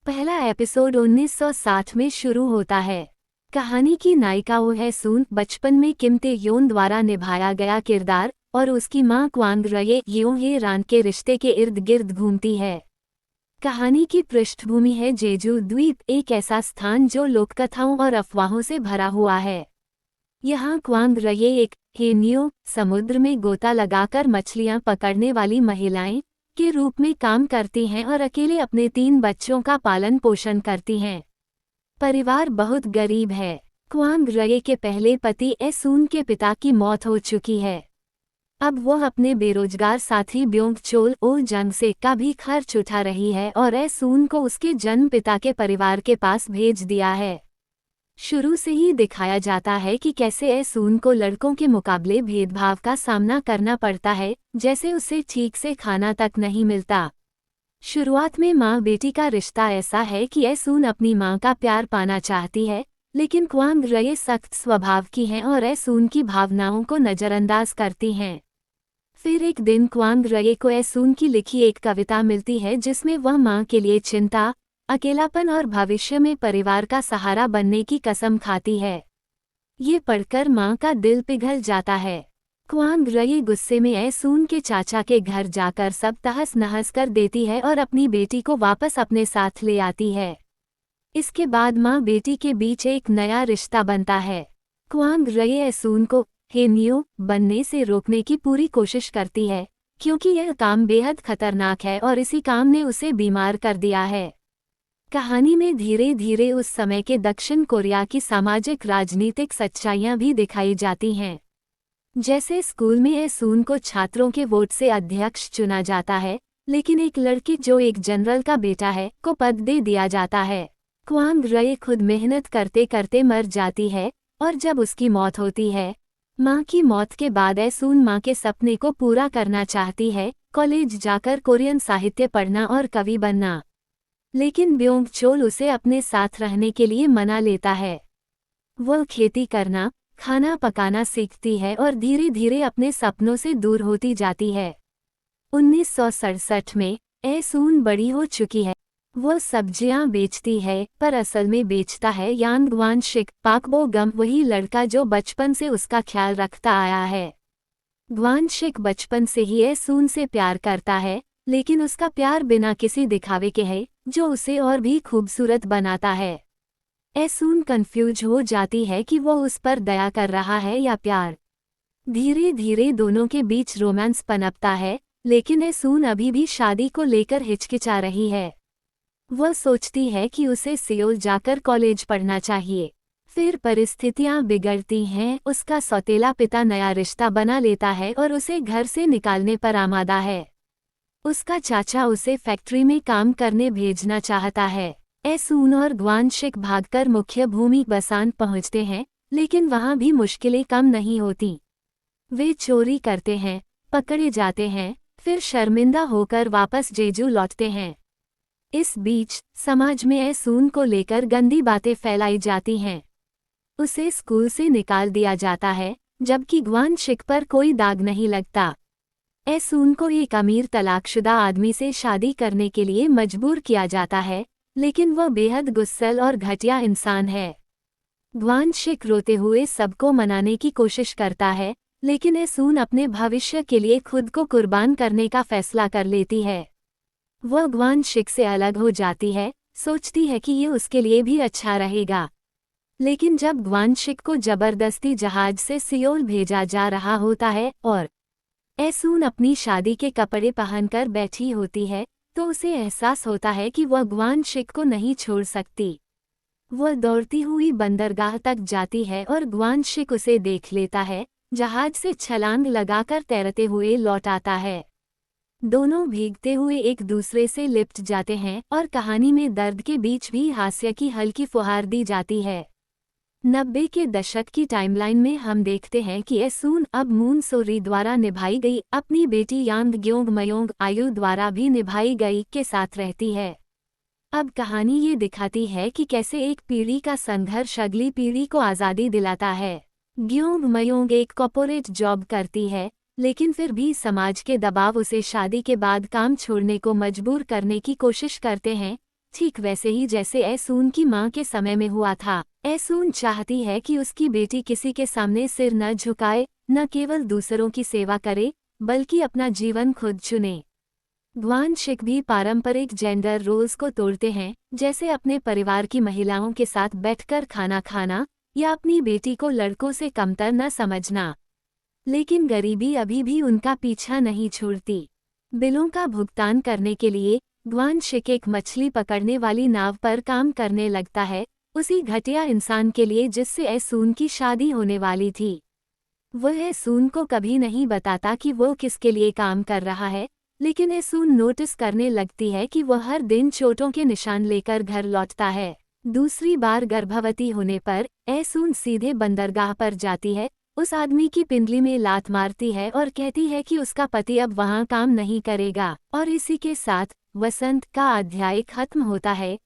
पहला एपिसोड 1960 में शुरू होता है। कहानी की नायिका वो है सून, बचपन में किम ते-योन द्वारा निभाया गया किरदार, और उसकी मां क्वांग रये यों हे रान के रिश्ते के इर्द गिर्द घूमती है। कहानी की पृष्ठभूमि है जेजू द्वीप, एक ऐसा स्थान जो लोककथाओं और अफवाहों से भरा हुआ है। यहाँ क्वांग रये एक हेनियो, समुद्र में गोता लगाकर मछलियाँ पकड़ने वाली महिलाएं के रूप में काम करती हैं और अकेले अपने 3 बच्चों का पालन पोषण करती हैं। परिवार बहुत गरीब है। क्वांग रये के पहले पति एसून के पिता की मौत हो चुकी है। अब वह अपने बेरोजगार साथी ब्योंग चोल ओ जंग से का भी खर्च उठा रही है और एसून को उसके जन्म पिता के परिवार के पास भेज दिया है। शुरू से ही दिखाया जाता है कि कैसे एसून को लड़कों के मुकाबले भेदभाव का सामना करना पड़ता है, जैसे उसे ठीक से खाना तक नहीं मिलता। शुरुआत में माँ बेटी का रिश्ता ऐसा है कि एसून अपनी माँ का प्यार पाना चाहती है, लेकिन क्वांग रये सख्त स्वभाव की हैं और एसून की भावनाओं को नज़रअंदाज करती हैं। फिर एक दिन क्वांग रये को एसून की लिखी एक कविता मिलती है जिसमें वह माँ के लिए चिंता, अकेलापन और भविष्य में परिवार का सहारा बनने की कसम खाती है। ये पढ़कर माँ का दिल पिघल जाता है। क्वांग रये गुस्से में एसून के चाचा के घर जाकर सब तहस नहस कर देती है और अपनी बेटी को वापस अपने साथ ले आती है। इसके बाद माँ बेटी के बीच एक नया रिश्ता बनता है। क्वांग रये एसून को हेनियो बनने से रोकने की पूरी कोशिश करती है, क्योंकि यह काम बेहद खतरनाक है और इसी काम ने उसे बीमार कर दिया है। कहानी में धीरे धीरे उस समय के दक्षिण कोरिया की सामाजिक राजनीतिक सच्चाइयां भी दिखाई जाती हैं। जैसे स्कूल में एसून को छात्रों के वोट से अध्यक्ष चुना जाता है, लेकिन एक लड़की जो एक जनरल का बेटा है को पद दे दिया जाता है। क्वांग रये खुद मेहनत करते करते मर जाती है, और जब उसकी मौत होती है, माँ की मौत के बाद एसून माँ के सपने को पूरा करना चाहती है, कॉलेज जाकर कोरियन साहित्य पढ़ना और कवि बनना। लेकिन ब्योंग चोल उसे अपने साथ रहने के लिए मना लेता है। वह खेती करना, खाना पकाना सीखती है और धीरे धीरे अपने सपनों से दूर होती जाती है। 1967 में एसून बड़ी हो चुकी है। वह सब्जियां बेचती है, पर असल में बेचता है यांग ग्वान शिक पाकबो गम, वही लड़का जो बचपन से उसका ख्याल रखता आया है। ग्वान शिक बचपन से ही एसून से प्यार करता है, लेकिन उसका प्यार बिना किसी दिखावे के है, जो उसे और भी खूबसूरत बनाता है। एसून कंफ्यूज हो जाती है कि वो उस पर दया कर रहा है या प्यार। धीरे धीरे दोनों के बीच रोमांस पनपता है, लेकिन एसून अभी भी शादी को लेकर हिचकिचा रही है। वह सोचती है कि उसे सियोल जाकर कॉलेज पढ़ना चाहिए। फिर परिस्थितियां बिगड़ती हैं, उसका सौतेला पिता नया रिश्ता बना लेता है और उसे घर से निकालने पर आमादा है। उसका चाचा उसे फैक्ट्री में काम करने भेजना चाहता है। एसून और ग्वान शिक भागकर मुख्य भूमि बसान पहुंचते हैं, लेकिन वहां भी मुश्किलें कम नहीं होती। वे चोरी करते हैं, पकड़े जाते हैं, फिर शर्मिंदा होकर वापस जेजू लौटते हैं। इस बीच समाज में एसून को लेकर गंदी बातें फैलाई जाती हैं। उसे स्कूल से निकाल दिया जाता है, जबकि ग्वान शिक पर कोई दाग नहीं लगता। एसून को एक अमीर तलाकशुदा आदमी से शादी करने के लिए मजबूर किया जाता है, लेकिन वह बेहद गुस्सैल और घटिया इंसान है। ग्वान शिक रोते हुए सबको मनाने की कोशिश करता है, लेकिन एसून अपने भविष्य के लिए खुद को कुर्बान करने का फैसला कर लेती है। वह ग्वान शिक से अलग हो जाती है, सोचती है कि ये उसके लिए भी अच्छा रहेगा। लेकिन जब ग्वान शिक को जबरदस्ती जहाज से सियोल भेजा जा रहा होता है और एसून अपनी शादी के कपड़े पहनकर बैठी होती है, तो उसे एहसास होता है कि वह ग्वान शिक को नहीं छोड़ सकती। वह दौड़ती हुई बंदरगाह तक जाती है और ग्वान शिक उसे देख लेता है, जहाज से छलांग लगाकर तैरते हुए लौट आता है। दोनों भीगते हुए एक दूसरे से लिपट जाते हैं और कहानी में दर्द के बीच भी हास्य की हल्की फुहार दी जाती है। 90 के दशक की टाइमलाइन में हम देखते हैं कि एसून अब मून सोरी द्वारा निभाई गई अपनी बेटी यांग ग्योंग मयोंग आयु द्वारा भी निभाई गई के साथ रहती है। अब कहानी ये दिखाती है कि कैसे एक पीढ़ी का संघर्ष अगली पीढ़ी को आज़ादी दिलाता है। ग्योंग मयोंग एक कॉर्पोरेट जॉब करती है, लेकिन फिर भी समाज के दबाव उसे शादी के बाद काम छोड़ने को मजबूर करने की कोशिश करते हैं। ठीक वैसे ही जैसे ऐसून की माँ के समय में हुआ था। ऐसून चाहती है कि उसकी बेटी किसी के सामने सिर न झुकाए, न केवल दूसरों की सेवा करे, बल्कि अपना जीवन खुद चुने। ग्वान शिक भी पारंपरिक जेंडर रोल्स को तोड़ते हैं, जैसे अपने परिवार की महिलाओं के साथ बैठकर खाना खाना या अपनी बेटी को लड़कों से कमतर न समझना। लेकिन गरीबी अभी भी उनका पीछा नहीं छोड़ती। बिलों का भुगतान करने के लिए ग्वान शिक एक मछली पकड़ने वाली नाव पर काम करने लगता है, उसी घटिया इंसान के लिए जिससे ऐसून की शादी होने वाली थी। वह ऐसून को कभी नहीं बताता कि वो किसके लिए काम कर रहा है, लेकिन ऐसून नोटिस करने लगती है कि वह हर दिन चोटों के निशान लेकर घर लौटता है। दूसरी बार गर्भवती होने पर ऐसून सीधे बंदरगाह पर जाती है, उस आदमी की पिंडली में लात मारती है और कहती है कि उसका पति अब वहां काम नहीं करेगा। और इसी के साथ वसंत का अध्याय खत्म होता है।